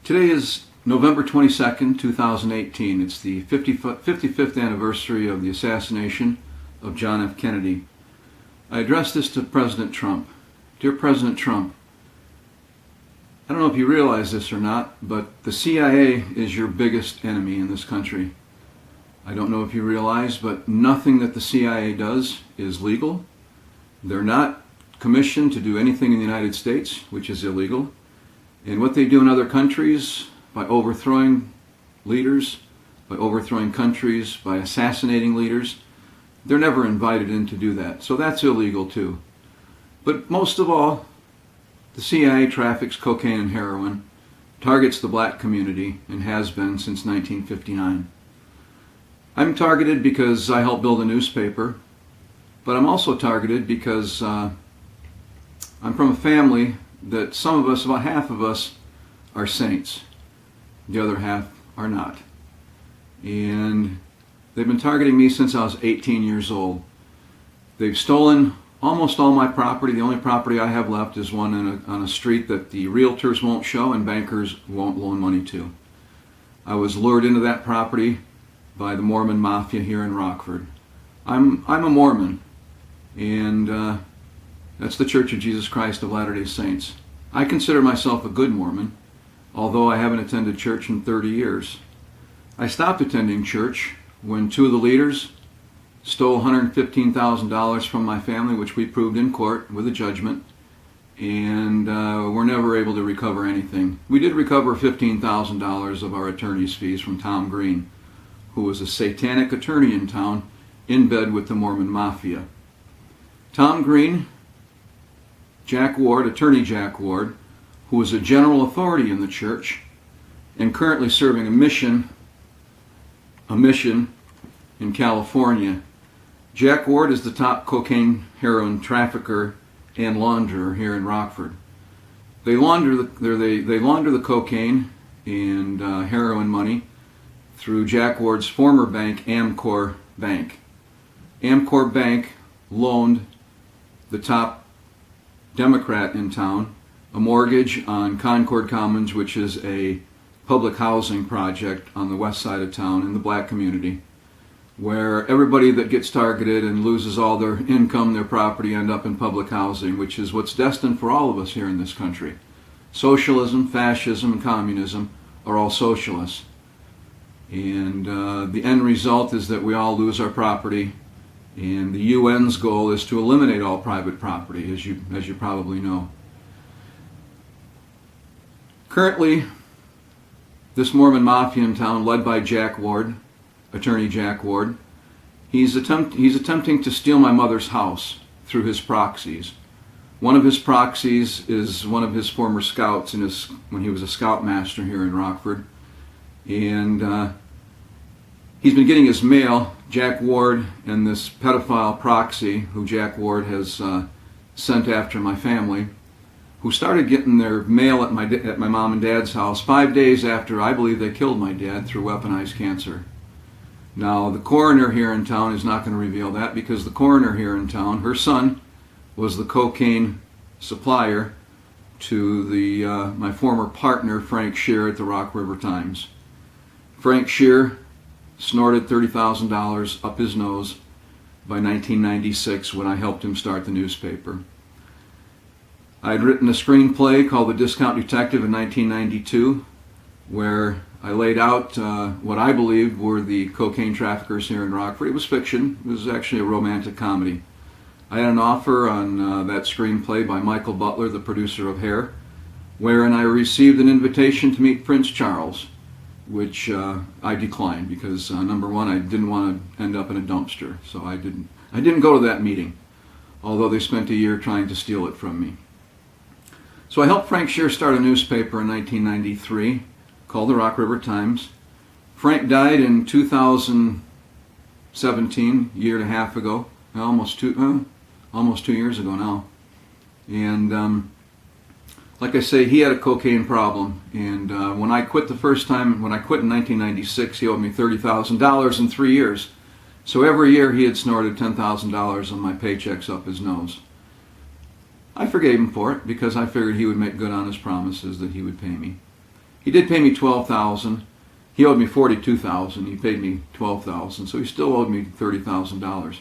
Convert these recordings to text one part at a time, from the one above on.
Today is November 22nd, 2018. It's the 55th anniversary of the assassination of John F. Kennedy. I addressed this to President Trump. Dear President Trump, I don't know if you realize this or not, but the CIA is your biggest enemy in this country. I don't know if you realize, but nothing that the CIA does is legal. They're not commissioned to do anything in the United States, which is illegal. And what they do in other countries, by overthrowing leaders, by overthrowing countries, by assassinating leaders, they're never invited in to do that. So that's illegal too. But most of all, the CIA traffics cocaine and heroin, targets the black community, and has been since 1959. I'm targeted because I helped build a newspaper, but I'm also targeted because I'm from a family that some of us, about half of us, are saints. The other half are not. And they've been targeting me since I was 18 years old. They've stolen almost all my property. The only property I have left is one on a street that the realtors won't show and bankers won't loan money to. I was lured into that property by the Mormon Mafia here in Rockford. I'm a Mormon, and that's the Church of Jesus Christ of Latter-day Saints. I consider myself a good Mormon, although I haven't attended church in 30 years. I stopped attending church when two of the leaders stole $115,000 from my family, which we proved in court with a judgment, and were never able to recover anything. We did recover $15,000 of our attorney's fees from Tom Green, who was a satanic attorney in town, in bed with the Mormon Mafia. Tom Green, Jack Ward, Attorney Jack Ward, who was a general authority in the church and currently serving a mission in California. Jack Ward is the top cocaine heroin trafficker and launderer here in Rockford. They launder the cocaine and heroin money through Jack Ward's former bank, Amcor Bank. Amcor Bank loaned the top Democrat in town a mortgage on Concord Commons, which is a public housing project on the west side of town in the black community, where everybody that gets targeted and loses all their income, their property, end up in public housing, which is what's destined for all of us here in this country. Socialism, fascism, and communism are all socialists. And the end result is that we all lose our property. And the UN's goal is to eliminate all private property, as you probably know. Currently, this Mormon Mafia in town, led by Jack Ward, Attorney Jack Ward, he's attempting to steal my mother's house through his proxies. One of his proxies is one of his former scouts when he was a scoutmaster here in Rockford. And he's been getting his mail, Jack Ward and this pedophile proxy who Jack Ward has sent after my family, who started getting their mail at my mom and dad's house 5 days after I believe they killed my dad through weaponized cancer. Now, the coroner here in town is not going to reveal that, because the coroner here in town, her son, was the cocaine supplier to my former partner, Frank Shear, at the Rock River Times. Frank Shear snorted $30,000 up his nose by 1996 when I helped him start the newspaper. I had written a screenplay called The Discount Detective in 1992, where I laid out what I believed were the cocaine traffickers here in Rockford. It was fiction. It was actually a romantic comedy. I had an offer on that screenplay by Michael Butler, the producer of Hair, wherein I received an invitation to meet Prince Charles, which I declined because number one, I didn't want to end up in a dumpster, so I didn't go to that meeting, although they spent a year trying to steal it from me. So I helped Frank Shear start a newspaper in 1993 called the Rock River Times. Frank died in 2017, a year and a half ago, almost 2 years ago now. And like I say, he had a cocaine problem, and when I quit in 1996, he owed me $30,000 in 3 years. So every year he had snorted $10,000 on my paychecks up his nose. I forgave him for it because I figured he would make good on his promises that he would pay me. He did pay me $12,000. He owed me $42,000. He paid me $12,000, so he still owed me $30,000.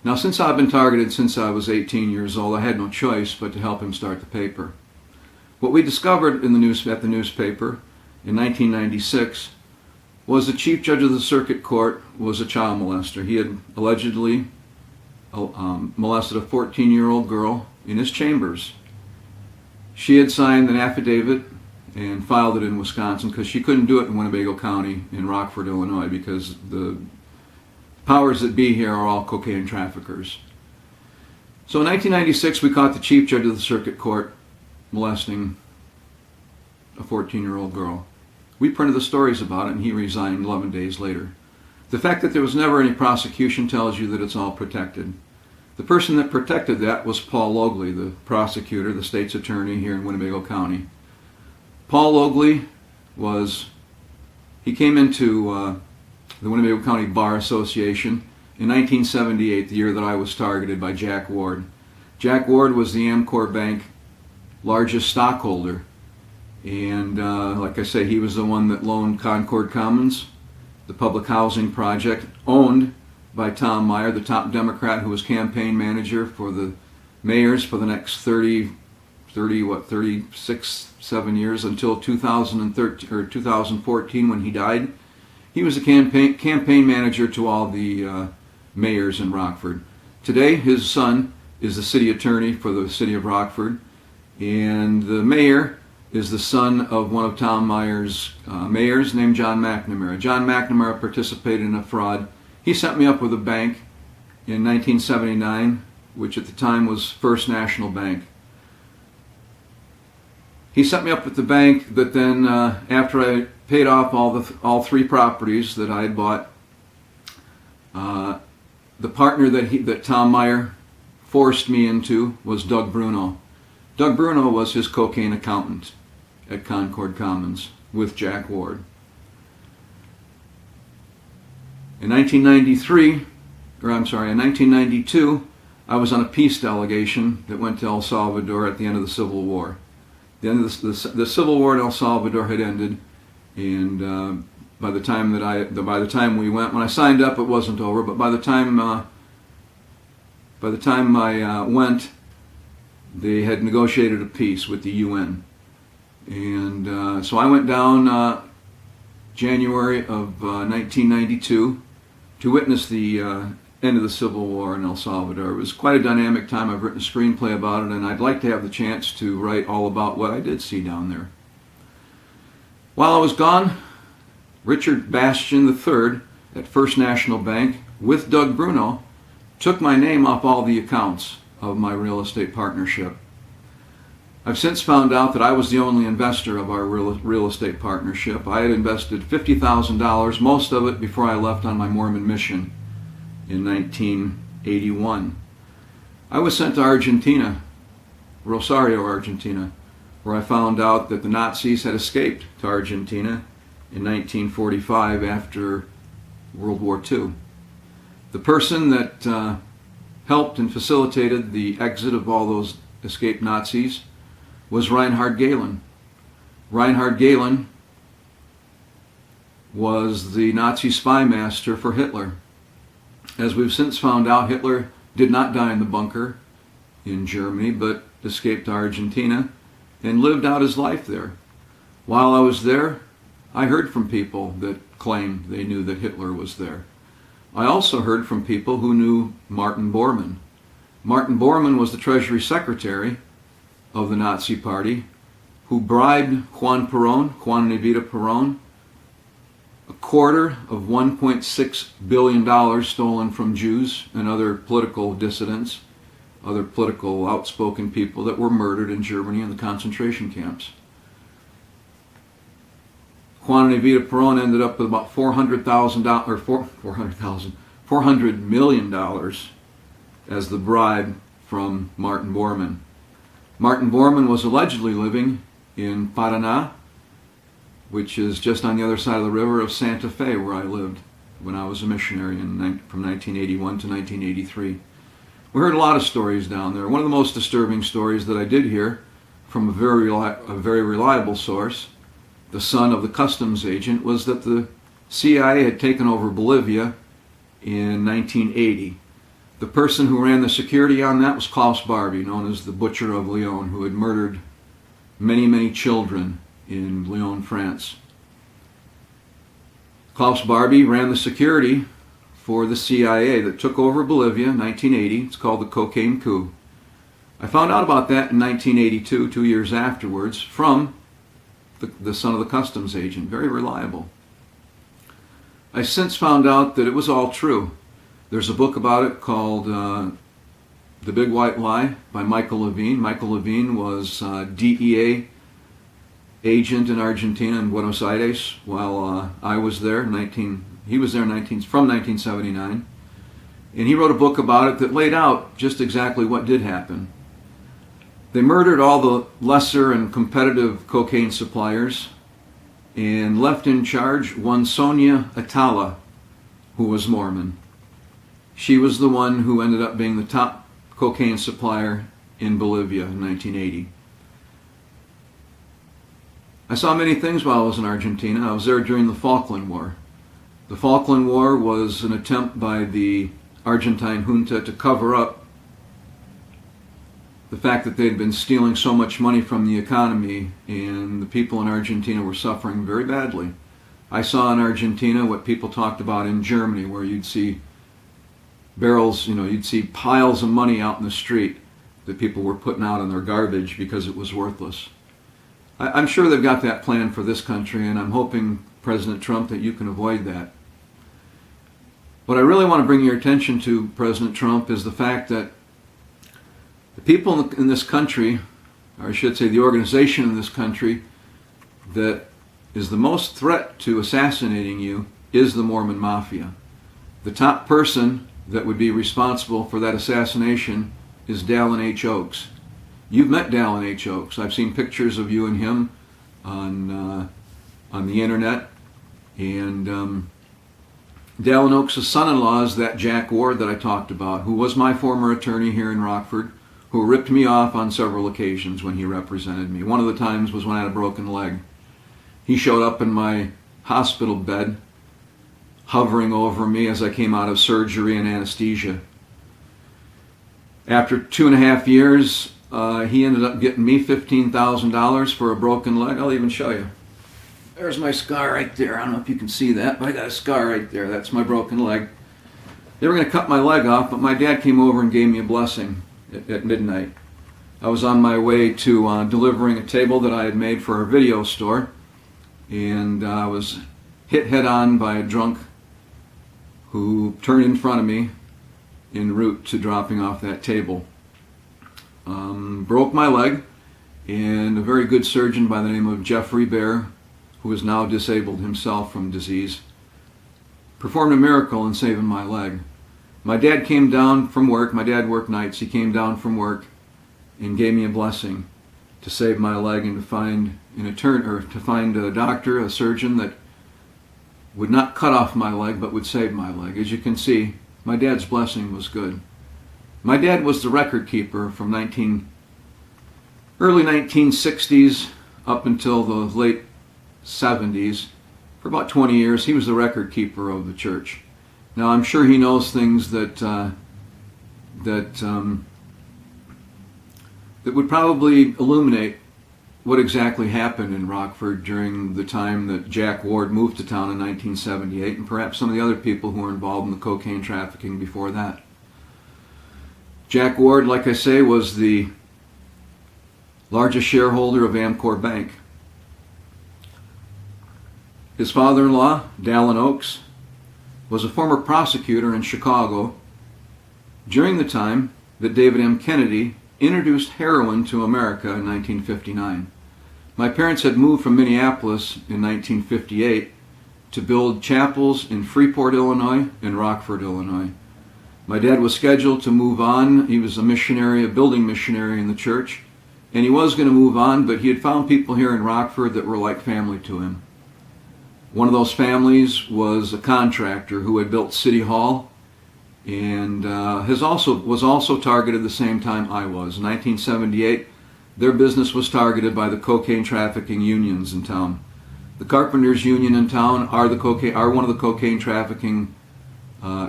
Now, since I've been targeted since I was 18 years old, I had no choice but to help him start the paper. What we discovered at the newspaper in 1996 was the chief judge of the circuit court was a child molester. He had allegedly molested a 14-year-old girl in his chambers. She had signed an affidavit and filed it in Wisconsin because she couldn't do it in Winnebago County in Rockford, Illinois, because the powers that be here are all cocaine traffickers. So in 1996, we caught the chief judge of the circuit court molesting a 14-year-old girl. We printed the stories about it, and he resigned 11 days later. The fact that there was never any prosecution tells you that it's all protected. The person that protected that was Paul Logley, the prosecutor, the state's attorney here in Winnebago County. Paul Logley he came into the Winnebago County Bar Association in 1978, the year that I was targeted by Jack Ward. Jack Ward was the Amcor Bank largest stockholder, and like I say, he was the one that loaned Concord Commons, the public housing project owned by Tom Meyer, the top Democrat who was campaign manager for the mayors for the next 36, 7 years until 2013 or 2014 when he died. He was a campaign manager to all the mayors in Rockford. Today, his son is the city attorney for the city of Rockford, and the mayor is the son of one of Tom Meyer's mayors named John McNamara. John McNamara participated in a fraud. He set me up with a bank in 1979, which at the time was First National Bank. He set me up with the bank that then, after I paid off all three properties that I had bought, the partner that Tom Meyer forced me into was Doug Bruno. Doug Bruno was his cocaine accountant at Concord Commons with Jack Ward. In 1992, I was on a peace delegation that went to El Salvador at the end of the Civil War. The end of the Civil War in El Salvador had ended, and by the time we went, when I signed up, it wasn't over. But by the time I went, they had negotiated a peace with the UN, and so I went down January of 1992 to witness the end of the Civil War in El Salvador. It was quite a dynamic time. I've written a screenplay about it, and I'd like to have the chance to write all about what I did see down there. While I was gone, Richard Bastian III at First National Bank with Doug Bruno took my name off all the accounts of my real estate partnership. I've since found out that I was the only investor of our real estate partnership. I had invested $50,000, most of it before I left on my Mormon mission in 1981. I was sent to Argentina, Rosario, Argentina, where I found out that the Nazis had escaped to Argentina in 1945 after World War II. The person that helped and facilitated the exit of all those escaped Nazis was Reinhard Gehlen. Reinhard Gehlen was the Nazi spy master for Hitler. As we've since found out, Hitler did not die in the bunker in Germany, but escaped to Argentina and lived out his life there. While I was there, I heard from people that claimed they knew that Hitler was there. I also heard from people who knew Martin Bormann. Martin Bormann was the Treasury Secretary of the Nazi Party, who bribed Juan and Evita Perón, a quarter of $1.6 billion stolen from Jews and other political dissidents, other political outspoken people that were murdered in Germany in the concentration camps. Juan and Evita Perón ended up with about $400 million as the bribe from Martin Bormann. Martin Bormann was allegedly living in Paraná, which is just on the other side of the river of Santa Fe, where I lived when I was a missionary from 1981 to 1983. We heard a lot of stories down there. One of the most disturbing stories that I did hear from a very reliable source the son of the customs agent, was that the CIA had taken over Bolivia in 1980. The person who ran the security on that was Klaus Barbie, known as the Butcher of Lyon, who had murdered many, many children in Lyon, France. Klaus Barbie ran the security for the CIA that took over Bolivia in 1980. It's called the Cocaine Coup. I found out about that in 1982, 2 years afterwards, from the son of the customs agent. Very reliable. I since found out that it was all true. There's a book about it called The Big White Lie by Michael Levine. Michael Levine was DEA agent in Argentina, in Buenos Aires, while I was there. He was there from 1979. And he wrote a book about it that laid out just exactly what did happen. They murdered all the lesser and competitive cocaine suppliers and left in charge one Sonia Atala, who was Mormon. She was the one who ended up being the top cocaine supplier in Bolivia in 1980. I saw many things while I was in Argentina. I was there during the Falkland War. The Falkland War was an attempt by the Argentine junta to cover up the fact that they'd been stealing so much money from the economy, and the people in Argentina were suffering very badly. I saw in Argentina what people talked about in Germany, where you'd see barrels, you'd see piles of money out in the street that people were putting out in their garbage because it was worthless. I'm sure they've got that plan for this country, and I'm hoping, President Trump, that you can avoid that. What I really want to bring your attention to, President Trump, is the fact that the people in this country, or I should say the organization in this country, that is the most threat to assassinating you is the Mormon Mafia. The top person that would be responsible for that assassination is Dallin H. You've met Dallin H. I've seen pictures of you and him on the internet. And Dallin Oaks' son-in-law is that Jack Ward that I talked about, who was my former attorney here in Rockford, who ripped me off on several occasions when he represented me. One of the times was when I had a broken leg. He showed up in my hospital bed, hovering over me as I came out of surgery and anesthesia. After 2.5 years, he ended up getting me $15,000 for a broken leg. I'll even show you. There's my scar right there. I don't know if you can see that, but I got a scar right there. That's my broken leg. They were going to cut my leg off, but my dad came over and gave me a blessing at midnight. I was on my way to delivering a table that I had made for a video store, and I was hit head-on by a drunk who turned in front of me en route to dropping off that table. Broke my leg, and a very good surgeon by the name of Jeffrey Bear, who is now disabled himself from disease, performed a miracle in saving my leg. My dad came down from work. My dad worked nights. He came down from work and gave me a blessing to save my leg and to find a doctor, a surgeon that would not cut off my leg but would save my leg. As you can see, my dad's blessing was good. My dad was the record keeper from early 1960s up until the late 70s. For about 20 years, he was the record keeper of the church. Now, I'm sure he knows things that would probably illuminate what exactly happened in Rockford during the time that Jack Ward moved to town in 1978, and perhaps some of the other people who were involved in the cocaine trafficking before that. Jack Ward, like I say, was the largest shareholder of Amcor Bank. His father-in-law, Dallin Oaks, was a former prosecutor in Chicago during the time that David M. Kennedy introduced heroin to America in 1959. My parents had moved from Minneapolis in 1958 to build chapels in Freeport, Illinois and Rockford, Illinois. My dad was scheduled to move on. He was a missionary, a building missionary in the church, and he was going to move on, but he had found people here in Rockford that were like family to him. One of those families was a contractor who had built City Hall, and was also targeted the same time I was. In 1978, their business was targeted by the cocaine trafficking unions in town. The Carpenters Union in town are one of the cocaine trafficking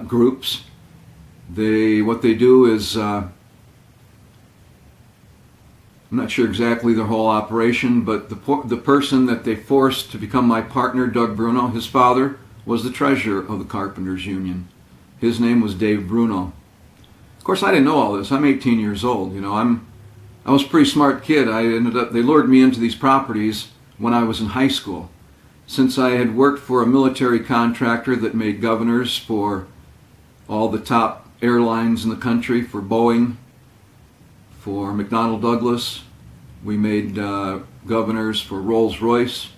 groups. What they do is, I'm not sure exactly their whole operation, but the person that they forced to become my partner, Doug Bruno, his father was the treasurer of the Carpenters Union. His name was Dave Bruno. Of course, I didn't know all this. I'm 18 years old. You know, I was a pretty smart kid. They lured me into these properties when I was in high school. Since I had worked for a military contractor that made governors for all the top airlines in the country, for Boeing, for McDonnell Douglas, we made governors for Rolls-Royce,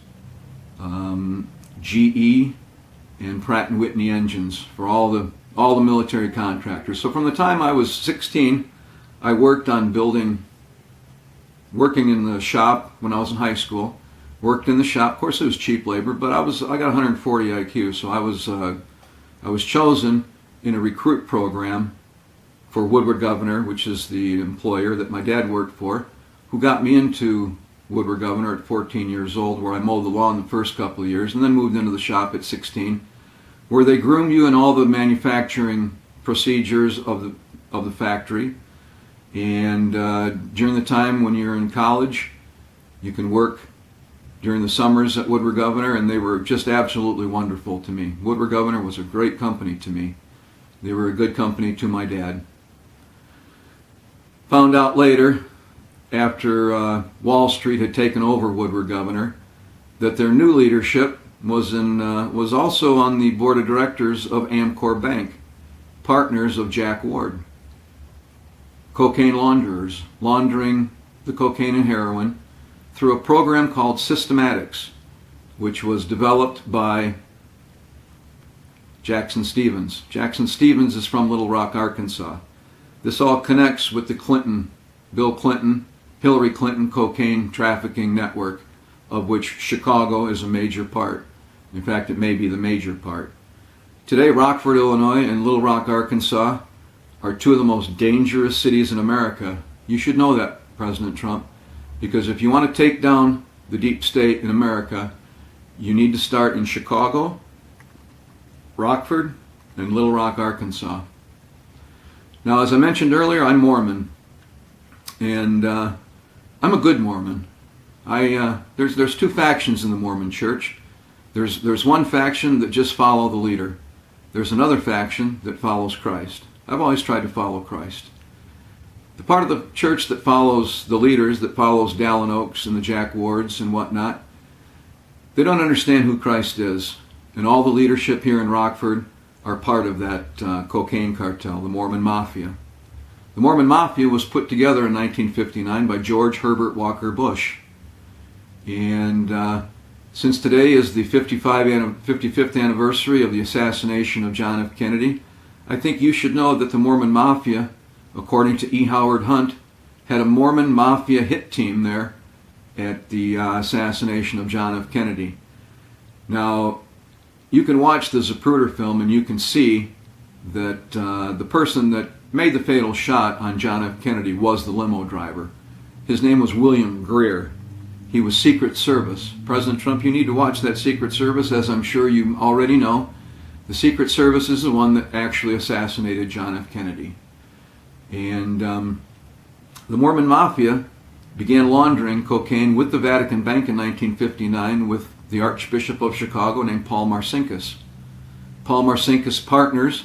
GE, and Pratt & Whitney engines for all the military contractors. So from the time I was 16, I worked on working in the shop when I was in high school. Worked in the shop. Of course, it was cheap labor, but I got 140 IQ, so I was chosen in a recruit program for Woodward Governor, which is the employer that my dad worked for, who got me into Woodward Governor at 14 years old, where I mowed the lawn the first couple of years, and then moved into the shop at 16, where they groom you in all the manufacturing procedures of the factory. And during the time when you're in college, you can work during the summers at Woodward Governor, and they were just absolutely wonderful to me. Woodward Governor was a great company to me. They were a good company to my dad. Found out later, after Wall Street had taken over Woodward Governor, that their new leadership was also on the board of directors of Amcor Bank, partners of Jack Ward. Cocaine launderers, laundering the cocaine and heroin through a program called Systematics, which was developed by Jackson Stevens. Jackson Stevens is from Little Rock, Arkansas. This all connects with the Bill Clinton, Hillary Clinton cocaine trafficking network, of which Chicago is a major part. In fact, it may be the major part. Today, Rockford, Illinois and Little Rock, Arkansas are two of the most dangerous cities in America. You should know that, President Trump, because if you want to take down the deep state in America, you need to start in Chicago, Rockford, and Little Rock, Arkansas. Now, as I mentioned earlier, I'm Mormon, and I'm a good Mormon. There's two factions in the Mormon Church. There's one faction that just follow the leader. There's another faction that follows Christ. I've always tried to follow Christ. The part of the church that follows the leaders, that follows Dallin H and the Jack Wards and whatnot, they don't understand who Christ is. And all the leadership here in Rockford are part of that cocaine cartel, the Mormon Mafia. The Mormon Mafia was put together in 1959 by George Herbert Walker Bush. And since today is the 55th anniversary of the assassination of John F. Kennedy, I think you should know that the Mormon Mafia, according to E. Howard Hunt, had a Mormon Mafia hit team there at the assassination of John F. Kennedy. Now, you can watch the Zapruder film and you can see that the person that made the fatal shot on John F. Kennedy was the limo driver. His name was William Greer. He was Secret Service. President Trump, you need to watch that Secret Service, as I'm sure you already know. The Secret Service is the one that actually assassinated John F. Kennedy. And the Mormon Mafia began laundering cocaine with the Vatican Bank in 1959 with the Archbishop of Chicago named Paul Marcinkus. Paul Marcinkus' partners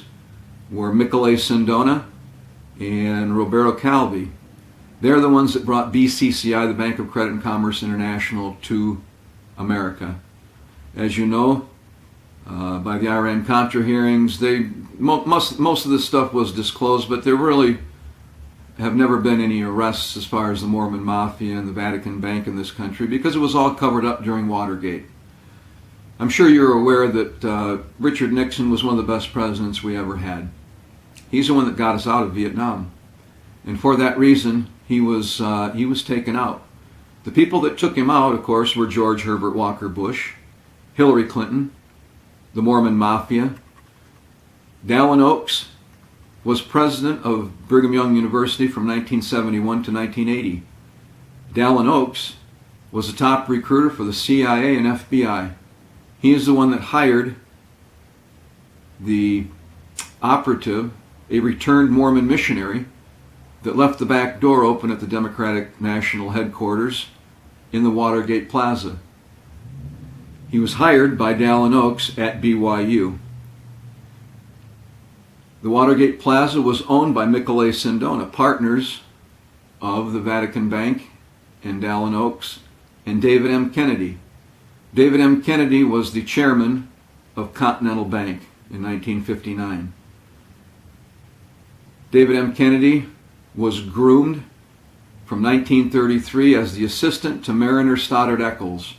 were Michele Sindona and Roberto Calvi. They're the ones that brought BCCI, the Bank of Credit and Commerce International, to America. As you know, by the Iran-Contra hearings, most of this stuff was disclosed, but there really have never been any arrests as far as the Mormon Mafia and the Vatican Bank in this country, because it was all covered up during Watergate. I'm sure you're aware that Richard Nixon was one of the best presidents we ever had. He's the one that got us out of Vietnam. And for that reason, he was taken out. The people that took him out, of course, were George Herbert Walker Bush, Hillary Clinton, the Mormon Mafia. Dallin H was president of Brigham Young University from 1971 to 1980. Dallin H was a top recruiter for the CIA and FBI. He is the one that hired the operative, a returned Mormon missionary, that left the back door open at the Democratic National Headquarters in the Watergate Plaza. He was hired by Dallin H at BYU. The Watergate Plaza was owned by Michele Sindona, partners of the Vatican Bank and Dallin H and David M. Kennedy. David M. Kennedy was the chairman of Continental Bank in 1959. David M. Kennedy was groomed from 1933 as the assistant to Mariner Stoddard Eccles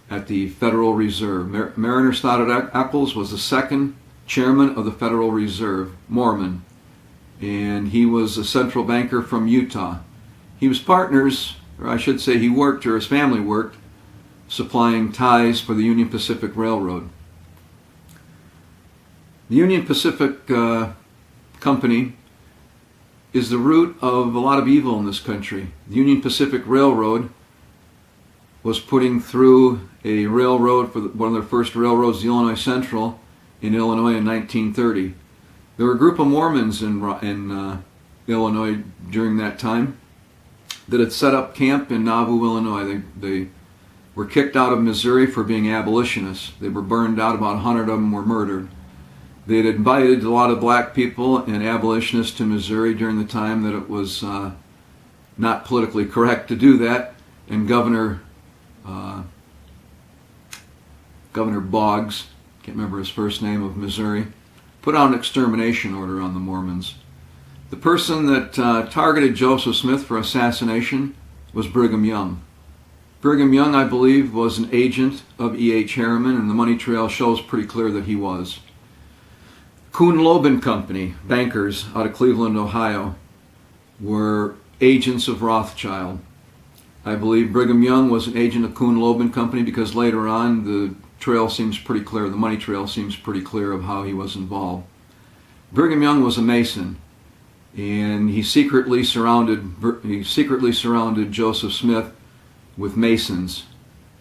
at the Federal Reserve. Mariner Stoddard Eccles was the second chairman of the Federal Reserve, Mormon, and he was a central banker from Utah. He was partners, or I should say he worked, or his family worked, supplying ties for the Union Pacific Railroad. The Union Pacific Company is the root of a lot of evil in this country. The Union Pacific Railroad was putting through a railroad for one of their first railroads, the Illinois Central, in Illinois in 1930. There were a group of Mormons in Illinois during that time that had set up camp in Nauvoo, Illinois. They were kicked out of Missouri for being abolitionists. They were burned out. About 100 of them were murdered. They had invited a lot of black people and abolitionists to Missouri during the time that it was not politically correct to do that, and Governor Boggs, can't remember his first name, of Missouri, put out an extermination order on the Mormons. The person that targeted Joseph Smith for assassination was Brigham Young. Brigham Young, I believe, was an agent of E.H. Harriman, and the money trail shows pretty clear that he was. Kuhn Loeb and Company, bankers out of Cleveland, Ohio, were agents of Rothschild. I believe Brigham Young was an agent of Kuhn Loeb and Company because later on the trail seems pretty clear, the money trail seems pretty clear of how he was involved. Brigham Young was a Mason, and he secretly surrounded Joseph Smith with Masons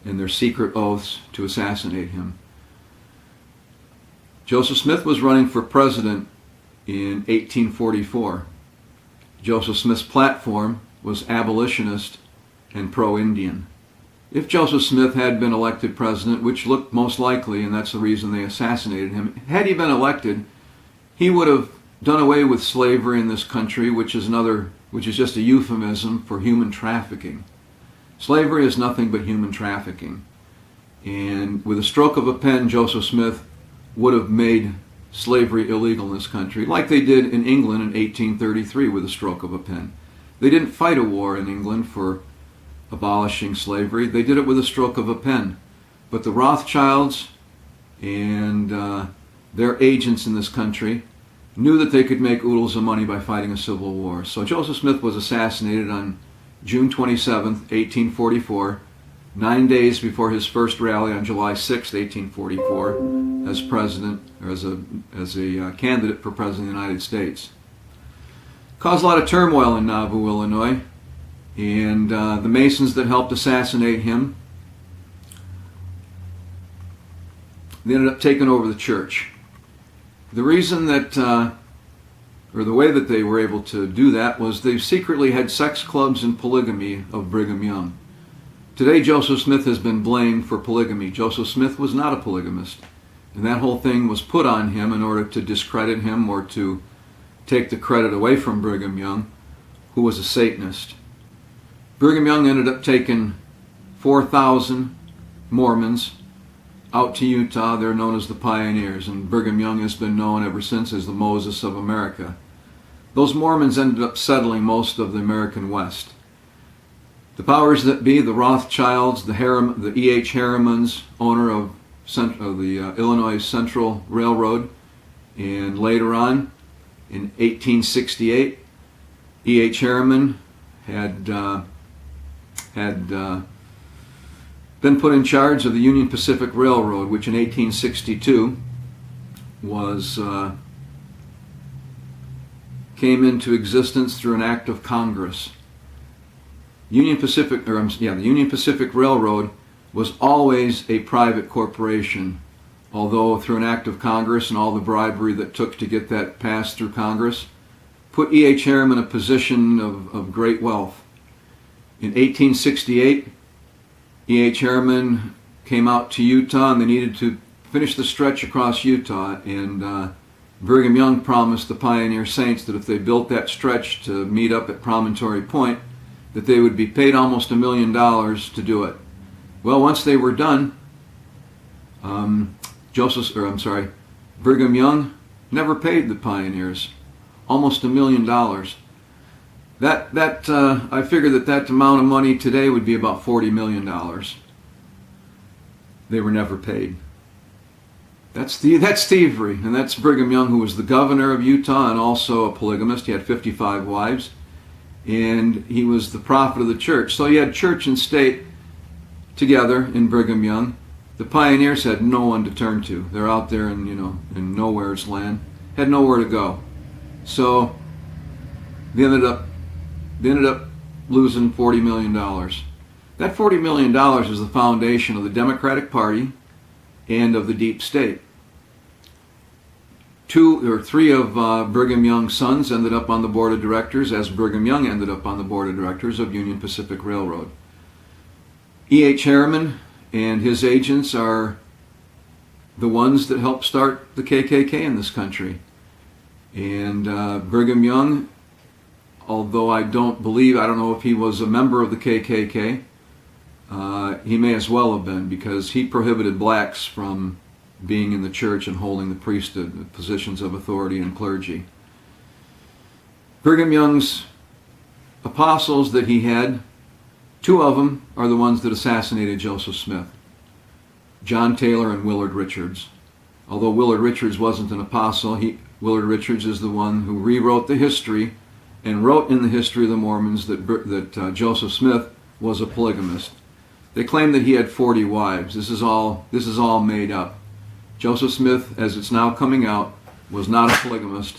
and their secret oaths to assassinate him. Joseph Smith was running for president in 1844. Joseph Smith's platform was abolitionist and pro-Indian. If Joseph Smith had been elected president, which looked most likely, and that's the reason they assassinated him, had he been elected, he would have done away with slavery in this country, which is just a euphemism for human trafficking. Slavery is nothing but human trafficking. And with a stroke of a pen, Joseph Smith would have made slavery illegal in this country, like they did in England in 1833 with a stroke of a pen. They didn't fight a war in England for abolishing slavery. They did it with a stroke of a pen. But the Rothschilds and their agents in this country knew that they could make oodles of money by fighting a civil war. So Joseph Smith was assassinated on June 27, 1844, 9 days before his first rally on July 6, 1844, as president, or as a candidate for president of the United States. Caused a lot of turmoil in Nauvoo, Illinois, and the Masons that helped assassinate him, they ended up taking over the church. The reason that, or the way that they were able to do that, was they secretly had sex clubs and polygamy of Brigham Young. Today, Joseph Smith has been blamed for polygamy. Joseph Smith was not a polygamist, and that whole thing was put on him in order to discredit him or to take the credit away from Brigham Young, who was a Satanist. Brigham Young ended up taking 4,000 Mormons out to Utah. They're known as the Pioneers, and Brigham Young has been known ever since as the Moses of America. Those Mormons ended up settling most of the American West. The powers that be, the Rothschilds, the E.H. Harrimans, owner of the Illinois Central Railroad, and later on, in 1868, E.H. Harriman had been put in charge of the Union Pacific Railroad, which in 1862 came into existence through an act of Congress. the Union Pacific Railroad was always a private corporation, although through an act of Congress and all the bribery that took to get that passed through Congress, put E.H. Harriman in a position of great wealth. In 1868, E.H. Harriman came out to Utah, and they needed to finish the stretch across Utah, and Brigham Young promised the pioneer saints that if they built that stretch to meet up at Promontory Point, that they would be paid almost $1 million to do it. Well, once they were done, Brigham Young never paid the pioneers almost $1 million. I figure that amount of money today would be about $40 million. They were never paid. That's thievery, and that's Brigham Young, who was the governor of Utah and also a polygamist. He had 55 wives, and he was the prophet of the church. So you had church and state together in Brigham Young. The pioneers had no one to turn to. They're out there in nowhere's land, had nowhere to go. So they ended up losing $40 million. That $40 million is the foundation of the Democratic Party and of the deep state. 2 or 3 of Brigham Young's sons ended up on the board of directors, as Brigham Young ended up on the board of directors of Union Pacific Railroad. E.H. Harriman and his agents are the ones that helped start the KKK in this country. And Brigham Young, although I don't know if he was a member of the KKK, he may as well have been, because he prohibited blacks from being in the church and holding the priesthood, the positions of authority and clergy. Brigham Young's apostles that he had, 2 of them are the ones that assassinated Joseph Smith, John Taylor and Willard Richards. Although Willard Richards wasn't an apostle, Willard Richards is the one who rewrote the history and wrote in the history of the Mormons that Joseph Smith was a polygamist. They claim that he had 40 wives. This is all made up. Joseph Smith, as it's now coming out, was not a polygamist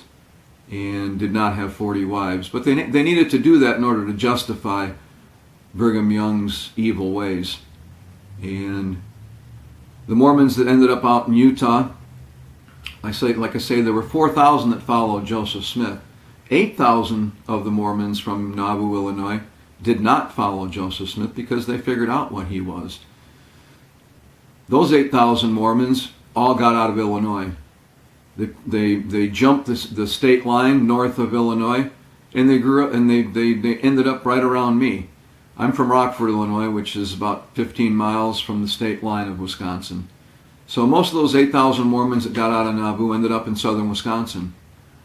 and did not have 40 wives. But they needed to do that in order to justify Brigham Young's evil ways. And the Mormons that ended up out in Utah, like I say, there were 4,000 that followed Joseph Smith. 8,000 of the Mormons from Nauvoo, Illinois, did not follow Joseph Smith because they figured out what he was. Those 8,000 Mormons all got out of Illinois. They jumped the state line north of Illinois, and they grew up, and they ended up right around me. I'm from Rockford, Illinois, which is about 15 miles from the state line of Wisconsin. So most of those 8,000 Mormons that got out of Nauvoo ended up in southern Wisconsin,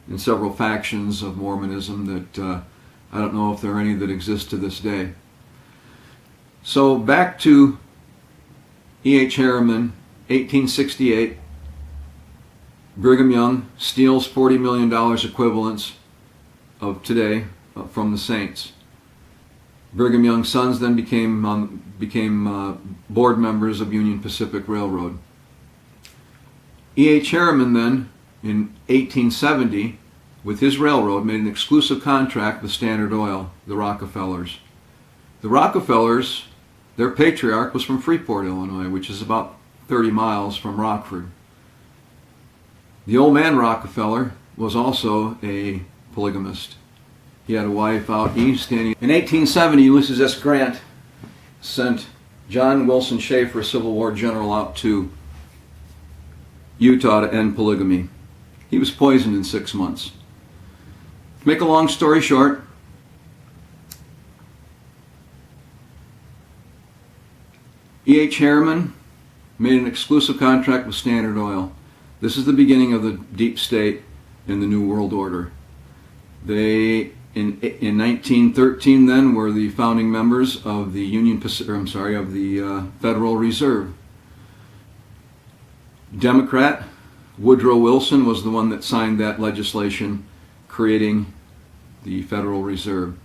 in several factions of Mormonism that I don't know if there are any that exist to this day. So back to E.H. Harriman, 1868. Brigham Young steals $40 million equivalents of today from the saints. Brigham Young's sons then became board members of Union Pacific Railroad. E.H. Harriman then, in 1870, with his railroad, made an exclusive contract with Standard Oil, the Rockefellers. The Rockefellers, their patriarch was from Freeport, Illinois, which is about 30 miles from Rockford. The old man Rockefeller was also a polygamist. He had a wife out east. In 1870, Ulysses S. Grant sent John Wilson Schaefer, a Civil War general, out to Utah to end polygamy. He was poisoned in 6 months. To make a long story short, E.H. Harriman made an exclusive contract with Standard Oil. This is the beginning of the deep state in the New World Order. They, in 1913, then, were the founding members of the Federal Reserve. Democrat Woodrow Wilson was the one that signed that legislation creating the Federal Reserve.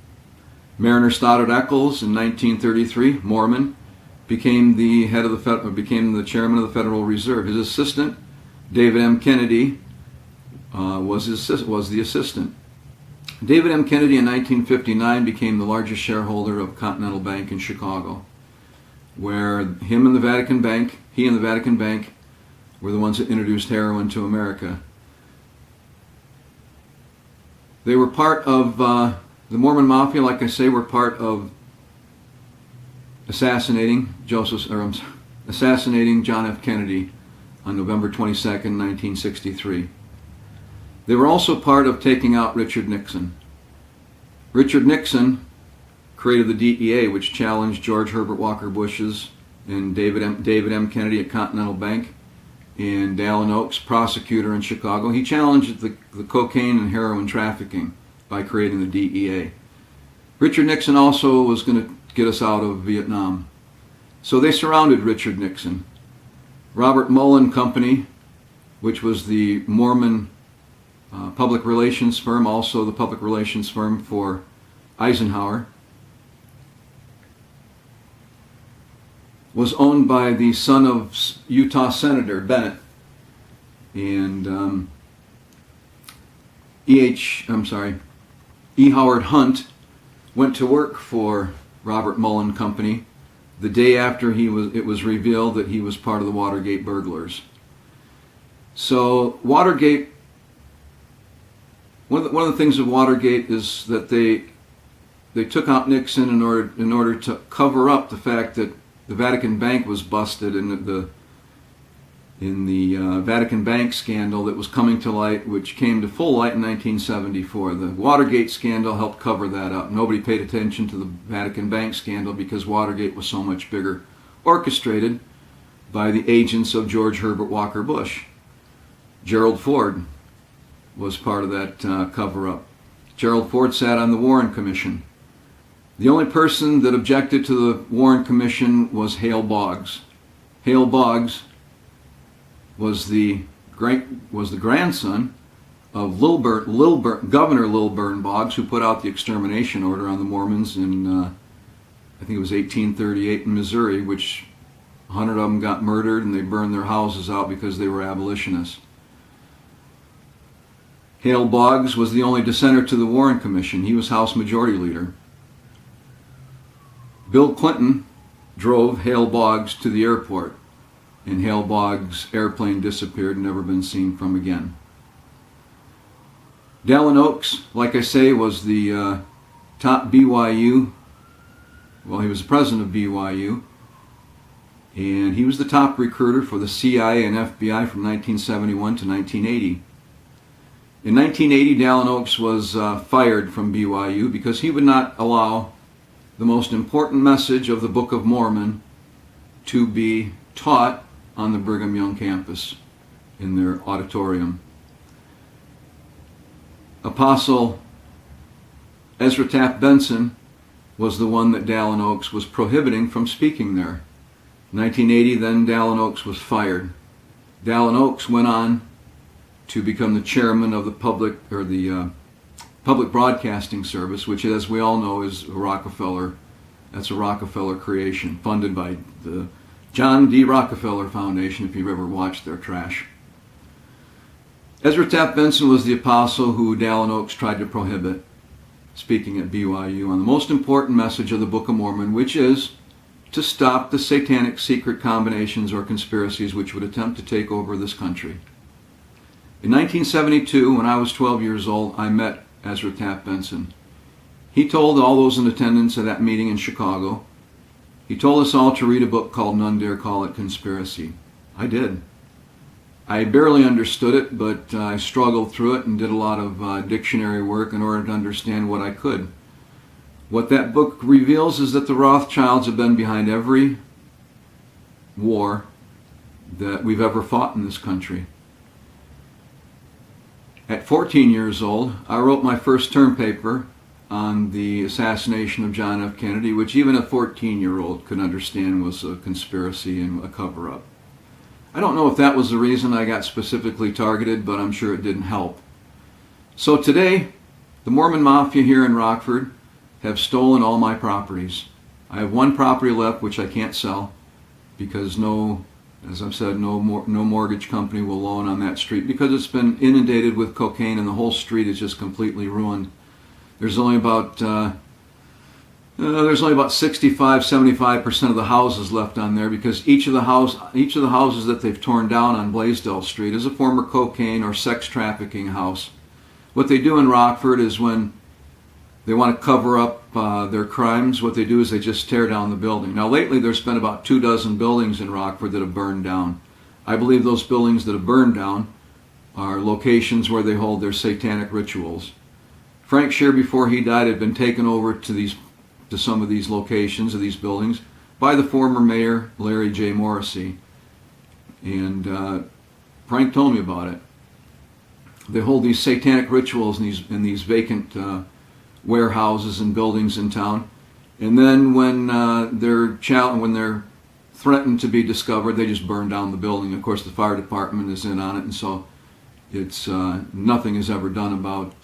Mariner Stoddard Eccles, in 1933, Mormon, became the chairman of the Federal Reserve. His assistant, David M. Kennedy, was the assistant. David M. Kennedy in 1959 became the largest shareholder of Continental Bank in Chicago, where he and the Vatican Bank were the ones that introduced heroin to America. They were part of the Mormon Mafia, like I say, were part of assassinating John F. Kennedy on November 22nd, 1963. They were also part of taking out Richard Nixon. Richard Nixon created the DEA, which challenged George Herbert Walker Bush's and David M. Kennedy at Continental Bank and Dallin H, prosecutor in Chicago. He challenged the cocaine and heroin trafficking by creating the DEA. Richard Nixon also was going to get us out of Vietnam. So they surrounded Richard Nixon. Robert Mullen Company, which was the Mormon public relations firm, also the public relations firm for Eisenhower, was owned by the son of Utah Senator Bennett, and E. Howard Hunt went to work for Robert Mullen Company the day after it was revealed that he was part of the Watergate burglars. So Watergate, one of the things of Watergate is that they took out Nixon in order to cover up the fact that the Vatican Bank was busted in the Vatican Bank scandal that was coming to light, which came to full light in 1974. The Watergate scandal helped cover that up. Nobody paid attention to the Vatican Bank scandal because Watergate was so much bigger, orchestrated by the agents of George Herbert Walker Bush. Gerald Ford was part of that cover-up. Gerald Ford sat on the Warren Commission. The only person that objected to the Warren Commission was Hale Boggs. Hale Boggs was the grandson of Governor Lilburn Boggs, who put out the extermination order on the Mormons in, I think it was 1838 in Missouri, which 100 of them got murdered and they burned their houses out because they were abolitionists. Hale Boggs was the only dissenter to the Warren Commission. He was House Majority Leader. Bill Clinton drove Hale Boggs to the airport, and Hale Boggs' airplane disappeared and never been seen from again. Dallin H, like I say, was the top BYU, well, he was the president of BYU, and he was the top recruiter for the CIA and FBI from 1971 to 1980. In 1980, Dallin H was fired from BYU because he would not allow the most important message of the Book of Mormon to be taught on the Brigham Young campus in their auditorium. Apostle Ezra Taft Benson was the one that Dallin H was prohibiting from speaking there. In 1980, then Dallin H was fired. Dallin H went on to become the chairman of the Public Broadcasting Service, which, as we all know, is a Rockefeller creation, funded by the John D. Rockefeller Foundation, if you've ever watched their trash. Ezra Taft Benson was the apostle who Dallin H tried to prohibit speaking at BYU on the most important message of the Book of Mormon, which is to stop the satanic secret combinations or conspiracies which would attempt to take over this country. In 1972, when I was 12 years old, I met Ezra Taft Benson. He told all those in attendance at that meeting in Chicago, he told us all to read a book called None Dare Call It Conspiracy. I did. I barely understood it, but I struggled through it and did a lot of dictionary work in order to understand what I could. What that book reveals is that the Rothschilds have been behind every war that we've ever fought in this country. At 14 years old, I wrote my first term paper on the assassination of John F. Kennedy, which even a 14-year-old could understand was a conspiracy and a cover-up. I don't know if that was the reason I got specifically targeted, but I'm sure it didn't help. So today, the Mormon Mafia here in Rockford have stolen all my properties. I have one property left which I can't sell because as I've said, no mortgage company will loan on that street because it's been inundated with cocaine and the whole street is just completely ruined. There's only about 65-75% of the houses left on there, because each of the houses that they've torn down on Blaisdell Street is a former cocaine or sex trafficking house. What they do in Rockford is, when they want to cover up their crimes, what they do is they just tear down the building. Now lately there's been about 24 buildings in Rockford that have burned down. I believe those buildings that have burned down are locations where they hold their satanic rituals. Frank Scheer, before he died, had been taken over to some of these locations, of these buildings, by the former mayor, Larry J. Morrissey. And Frank told me about it. They hold these satanic rituals in these vacant warehouses and buildings in town. And then when they're threatened to be discovered, they just burn down the building. Of course, the fire department is in on it, and so it's nothing is ever done about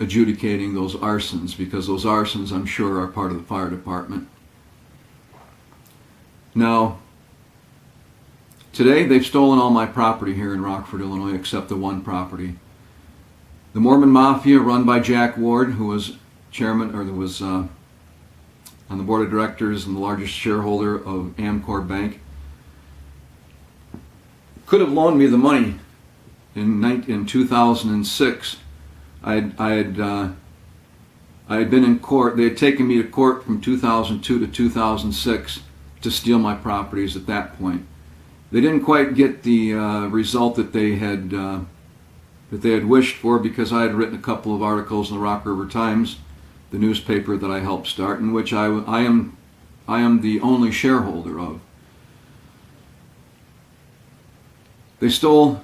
adjudicating those arsons, because those arsons, I'm sure, are part of the fire department. Now, today they've stolen all my property here in Rockford, Illinois, except the one property. The Mormon Mafia, run by Jack Ward, who was chairman, or was on the board of directors and the largest shareholder of Amcor Bank, could have loaned me the money in 2006. I had been in court. They had taken me to court from 2002 to 2006 to steal my properties at that point. They didn't quite get the result that they had wished for, because I had written a couple of articles in the Rock River Times, the newspaper that I helped start, in which I am the only shareholder of. They stole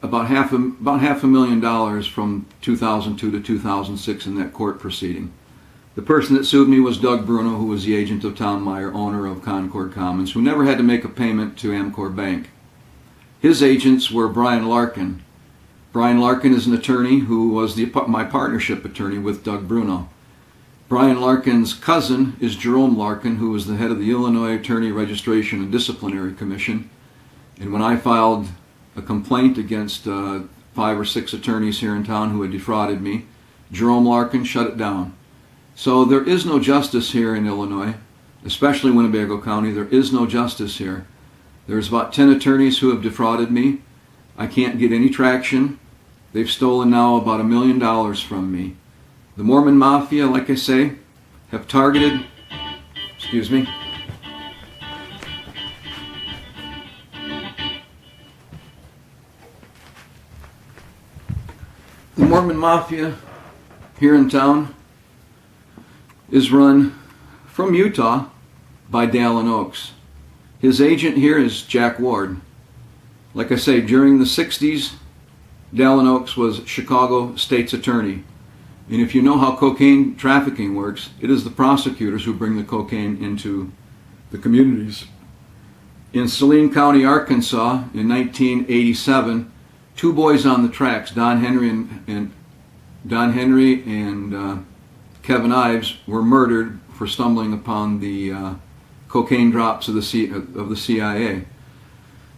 about half $500,000 from 2002 to 2006 in that court proceeding. The person that sued me was Doug Bruno, who was the agent of Tom Meyer, owner of Concord Commons, who never had to make a payment to Amcor Bank. His agents were Brian Larkin. Brian Larkin is an attorney who was my partnership attorney with Doug Bruno. Brian Larkin's cousin is Jerome Larkin, who was the head of the Illinois Attorney Registration and Disciplinary Commission. And when I filed a complaint against 5 or 6 attorneys here in town who had defrauded me, Jerome Larkin shut it down. So there is no justice here in Illinois, especially Winnebago County. There is no justice here. There's about 10 attorneys who have defrauded me. I can't get any traction. They've stolen now about $1 million from me. The Mormon Mafia, like I say, have targeted, The Mormon Mafia here in town is run from Utah by Dallin H. His agent here is Jack Ward. Like I say, during the 60s, Dallin H was Chicago State's attorney. And if you know how cocaine trafficking works, it is the prosecutors who bring the cocaine into the communities. In Saline County, Arkansas, in 1987, 2 boys on the tracks, Don Henry and Kevin Ives, were murdered for stumbling upon the cocaine drops of the CIA.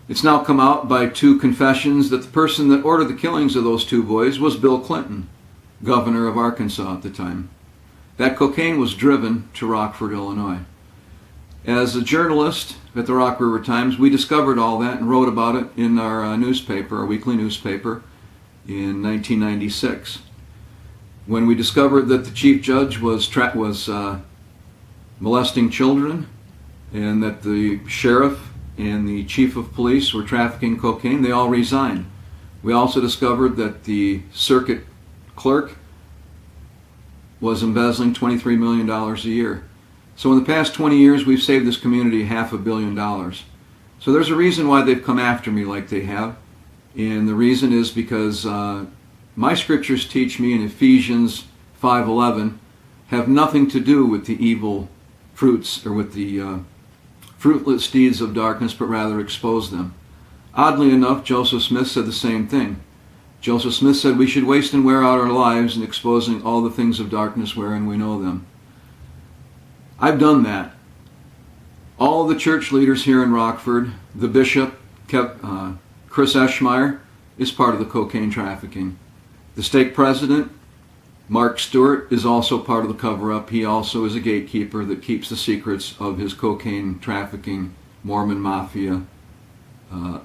It's now come out by 2 confessions that the person that ordered the killings of those 2 boys was Bill Clinton, governor of Arkansas at the time. That cocaine was driven to Rockford, Illinois. As a journalist at the Rock River Times, we discovered all that and wrote about it in our newspaper, our weekly newspaper, in 1996. When we discovered that the chief judge was molesting children, and that the sheriff and the chief of police were trafficking cocaine, they all resigned. We also discovered that the circuit clerk was embezzling $23 million a year. So in the past 20 years, we've saved this community $500 million. So there's a reason why they've come after me like they have. And the reason is because my scriptures teach me in Ephesians 5:11 have nothing to do with the evil fruits, or with the fruitless deeds of darkness, but rather expose them. Oddly enough, Joseph Smith said the same thing. Joseph Smith said we should waste and wear out our lives in exposing all the things of darkness wherein we know them. I've done that. All of the church leaders here in Rockford, the bishop, Chris Eschmeyer, is part of the cocaine trafficking. The stake president, Mark Stewart, is also part of the cover-up. He also is a gatekeeper that keeps the secrets of his cocaine trafficking Mormon Mafia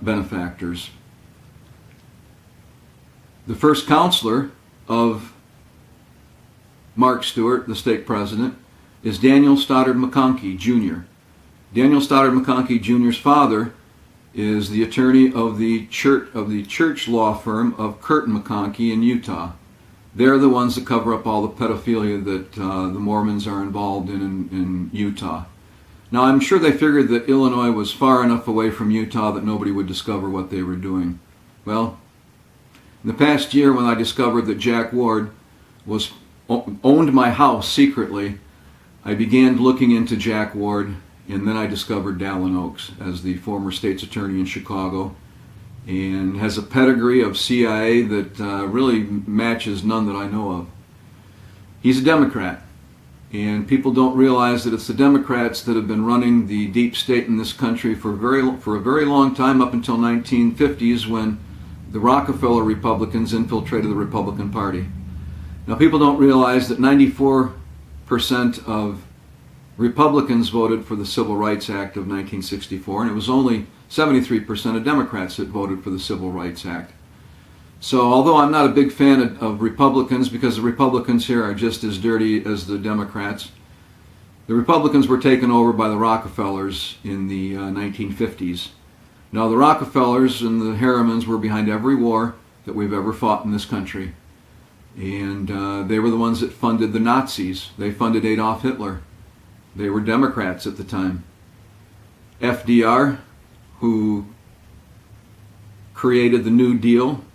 benefactors. The first counselor of Mark Stewart, the stake president, is Daniel Stoddard McConkie, Jr. Daniel Stoddard McConkie, Jr.'s father is the attorney of the church law firm of Curtin McConkie in Utah. They're the ones that cover up all the pedophilia that the Mormons are involved in Utah. Now, I'm sure they figured that Illinois was far enough away from Utah that nobody would discover what they were doing. Well, in the past year, when I discovered that Jack Ward owned my house secretly, I began looking into Jack Ward, and then I discovered Dallin H as the former state's attorney in Chicago, and has a pedigree of CIA that really matches none that I know of. He's a Democrat, and people don't realize that it's the Democrats that have been running the deep state in this country for a very long time, up until 1950s, when the Rockefeller Republicans infiltrated the Republican Party. Now, people don't realize that 94% of Republicans voted for the Civil Rights Act of 1964, and it was only 73% of Democrats that voted for the Civil Rights Act. So although I'm not a big fan of Republicans, because the Republicans here are just as dirty as the Democrats, the Republicans were taken over by the Rockefellers in the 1950s. Now, the Rockefellers and the Harrimans were behind every war that we've ever fought in this country. And they were the ones that funded the Nazis. They funded Adolf Hitler. They were Democrats at the time. FDR, who created the New Deal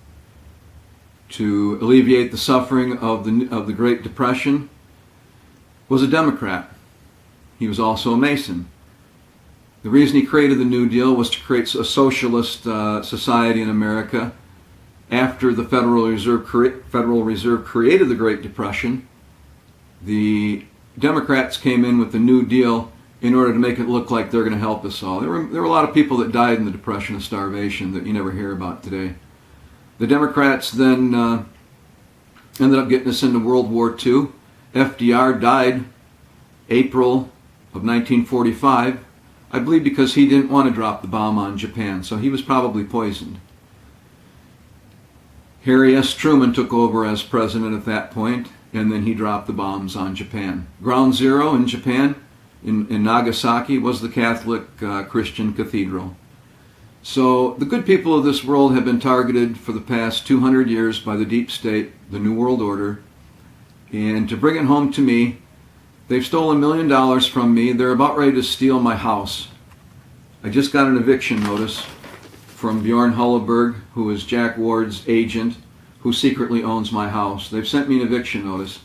to alleviate the suffering of the Great Depression, was a Democrat. He was also a Mason. The reason he created the New Deal was to create a socialist society in America. After the Federal Reserve created the Great Depression, the Democrats came in with the New Deal in order to make it look like they're going to help us all. There were a lot of people that died in the Depression of starvation that you never hear about today. The Democrats then ended up getting us into World War II. FDR died April of 1945, I believe because he didn't want to drop the bomb on Japan, so he was probably poisoned. Harry S. Truman took over as president at that point, and then he dropped the bombs on Japan. Ground zero in Japan, in Nagasaki, was the Catholic Christian cathedral. So the good people of this world have been targeted for the past 200 years by the deep state, the New World Order, and to bring it home to me, they've stolen $1 million from me. They're about ready to steal my house. I just got an eviction notice from Bjorn Hulleberg, who is Jack Ward's agent, who secretly owns my house. They've sent me an eviction notice.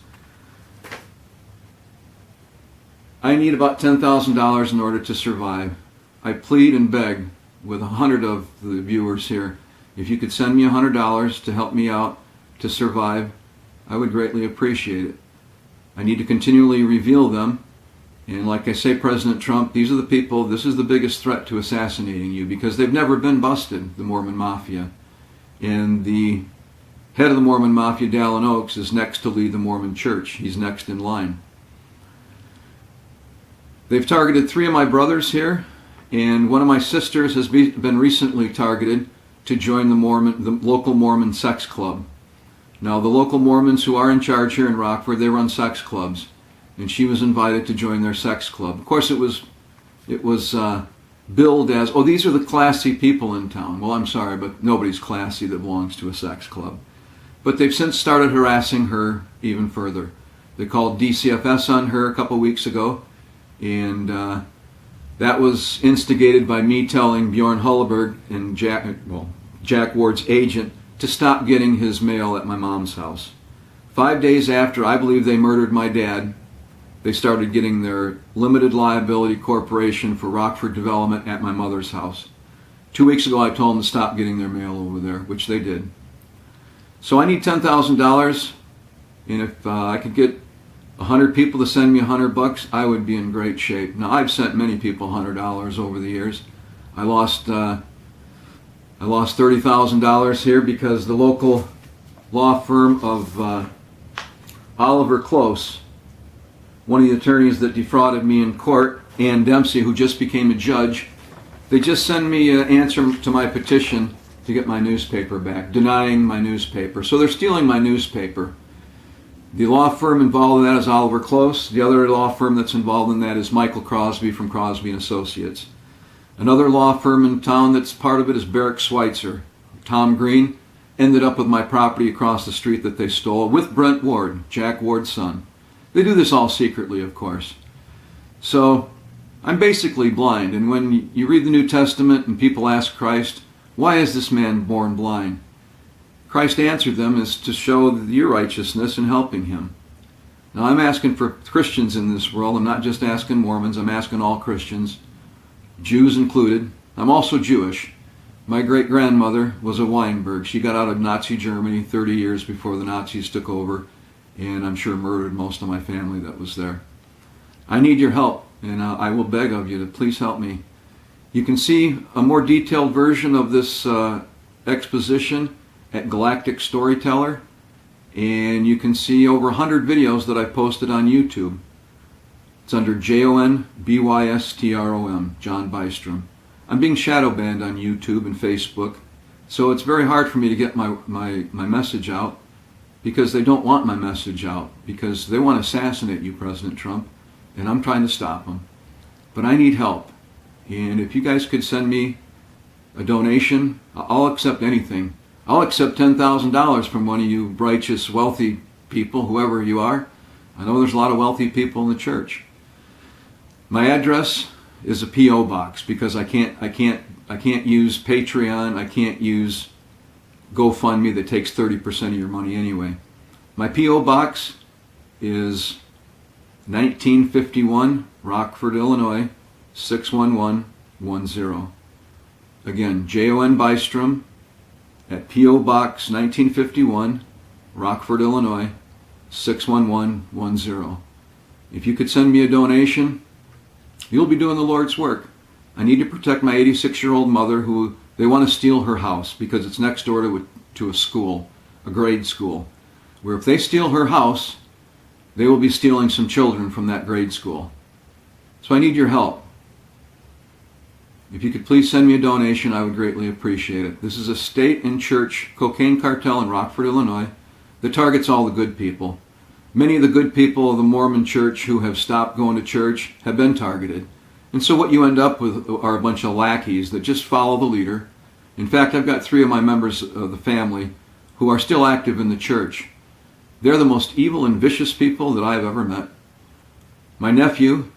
I need about $10,000 in order to survive. I plead and beg with 100 of the viewers here, if you could send me $100 to help me out to survive, I would greatly appreciate it. I need to continually reveal them. And like I say, President Trump, these are the people, this is the biggest threat to assassinating you, because they've never been busted, the Mormon Mafia. And the head of the Mormon Mafia, Dallin H, is next to lead the Mormon Church. He's next in line. They've targeted 3 of my brothers here, and one of my sisters has been recently targeted to join the local Mormon sex club. Now, the local Mormons who are in charge here in Rockford, they run sex clubs, and she was invited to join their sex club. Of course, it was billed as, oh, these are the classy people in town. Well, I'm sorry, but nobody's classy that belongs to a sex club. But they've since started harassing her even further. They called DCFS on her a couple weeks ago, and that was instigated by me telling Bjorn Hulleberg and Jack Ward's agent to stop getting his mail at my mom's house. 5 days after I believe they murdered my dad, they started getting their limited liability corporation for Rockford development at my mother's house. 2 weeks ago I told them to stop getting their mail over there, which they did. So I need $10,000, and if I could get 100 people to send me $100, I would be in great shape. Now, I've sent many people $100 over the years. I lost I lost $30,000 here because the local law firm of Oliver Close, one of the attorneys that defrauded me in court, Ann Dempsey, who just became a judge, they just sent me an answer to my petition to get my newspaper back, denying my newspaper. So they're stealing my newspaper. The law firm involved in that is Oliver Close. The other law firm that's involved in that is Michael Crosby from Crosby and Associates. Another law firm in town that's part of it is Barrick Schweitzer. Tom Green ended up with my property across the street that they stole with Brent Ward, Jack Ward's son. They do this all secretly, of course. So I'm basically blind, and when you read the New Testament and people ask Christ, why is this man born blind? Christ answered them is to show your righteousness in helping him. Now I'm asking for Christians in this world. I'm not just asking Mormons. I'm asking all Christians, Jews included. I'm also Jewish. My great-grandmother was a Weinberg. She got out of Nazi Germany 30 years before the Nazis took over, and I'm sure murdered most of my family that was there. I need your help, and I will beg of you to please help me. You can see a more detailed version of this exposition at Galactic Storyteller, and you can see over 100 videos that I've posted on YouTube. It's under JONBYSTROM, John Bystrom. I'm being shadow banned on YouTube and Facebook, so it's very hard for me to get my message out, because they don't want my message out, because they want to assassinate you, President Trump, and I'm trying to stop them. But I need help, and if you guys could send me a donation, I'll accept anything. I'll accept $10,000 from one of you righteous, wealthy people, whoever you are. I know there's a lot of wealthy people in the church. My address is a P.O. box, because I can't use Patreon. I can't use GoFundMe that takes 30% of your money anyway. My P.O. box is 1951 Rockford, Illinois 61110. Again, Jon Bystrom at P.O. Box 1951 Rockford, Illinois 61110. If you could send me a donation, you'll be doing the Lord's work. I need to protect my 86-year-old mother, who they want to steal her house because it's next door to a school, a grade school, where if they steal her house, they will be stealing some children from that grade school. So I need your help. If you could please send me a donation, I would greatly appreciate it. This is a state and church cocaine cartel in Rockford, Illinois, that targets all the good people. Many of the good people of the Mormon church who have stopped going to church have been targeted. And so what you end up with are a bunch of lackeys that just follow the leader. In fact, I've got 3 of my members of the family who are still active in the church. They're the most evil and vicious people that I've ever met. My nephew,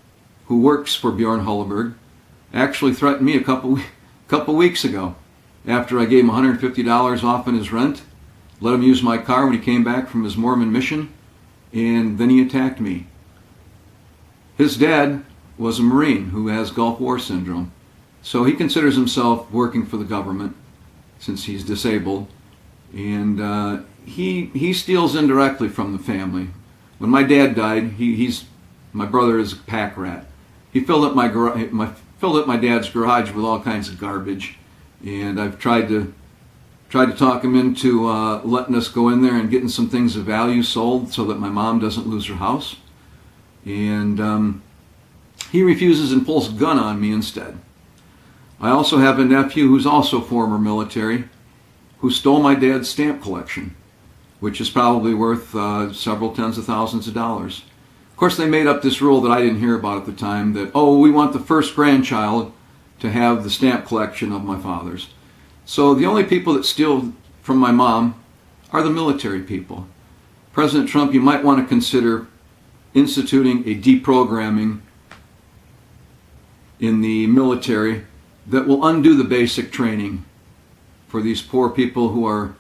who works for Bjorn Hulleberg, actually threatened me a couple weeks ago after I gave him $150 off in his rent, let him use my car when he came back from his Mormon mission, and then he attacked me. His dad was a Marine who has Gulf War syndrome, so he considers himself working for the government since he's disabled, and he steals indirectly from the family. When my dad died, my brother is a pack rat. He filled up my dad's garage with all kinds of garbage, and I've tried to talk him into letting us go in there and getting some things of value sold so that my mom doesn't lose her house. And he refuses and pulls a gun on me instead. I also have a nephew who's also former military, who stole my dad's stamp collection, which is probably worth several tens of thousands of dollars. Of course, they made up this rule that I didn't hear about at the time that, we want the first grandchild to have the stamp collection of my father's. So the only people that steal from my mom are the military people. President Trump, you might want to consider instituting a deprogramming in the military that will undo the basic training for these poor people who are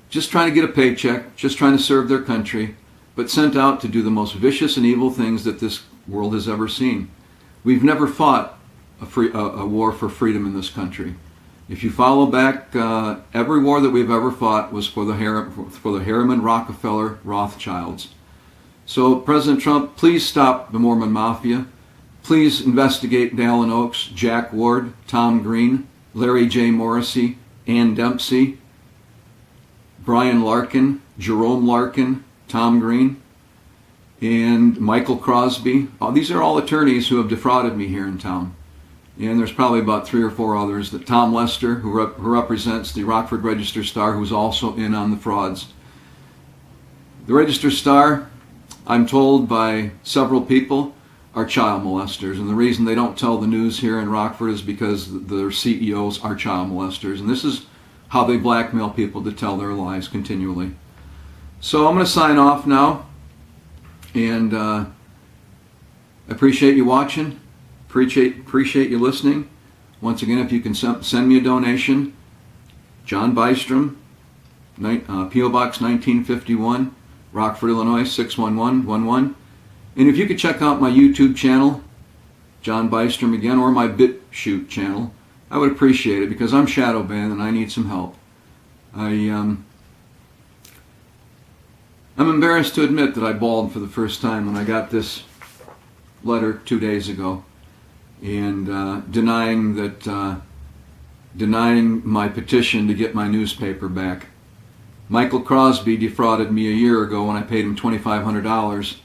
just trying to get a paycheck, just trying to serve their country, but sent out to do the most vicious and evil things that this world has ever seen. We've never fought a war for freedom in this country. If you follow back, every war that we've ever fought was for the Harriman, Rockefeller, Rothschilds. So President Trump, please stop the Mormon Mafia. Please investigate Dallin H, Jack Ward, Tom Green, Larry J. Morrissey, Ann Dempsey, Brian Larkin, Jerome Larkin, Tom Green, and Michael Crosby. These are all attorneys who have defrauded me here in town. And there's probably about 3 or 4 others. That Tom Lester, who represents the Rockford Register Star, who's also in on the frauds. The Register Star, I'm told by several people, are child molesters. And the reason they don't tell the news here in Rockford is because their CEOs are child molesters. And this is how they blackmail people to tell their lies continually. So I'm going to sign off now. And I appreciate you watching. Appreciate you listening. Once again, if you can send me a donation, John Bystrom, P.O. Box 1951, Rockford, Illinois 61111. And if you could check out my YouTube channel, John Bystrom again, or my BitChute channel, I would appreciate it, because I'm shadow banned and I need some help. I'm embarrassed to admit that I bawled for the first time when I got this letter 2 days ago, and denying my petition to get my newspaper back. Michael Crosby defrauded me a year ago when I paid him $2,500,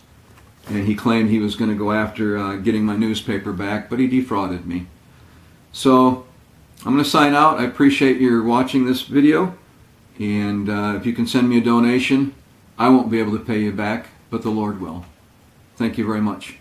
and he claimed he was going to go after getting my newspaper back, but he defrauded me. So I'm going to sign out. I appreciate your watching this video, and if you can send me a donation, I won't be able to pay you back, but the Lord will. Thank you very much.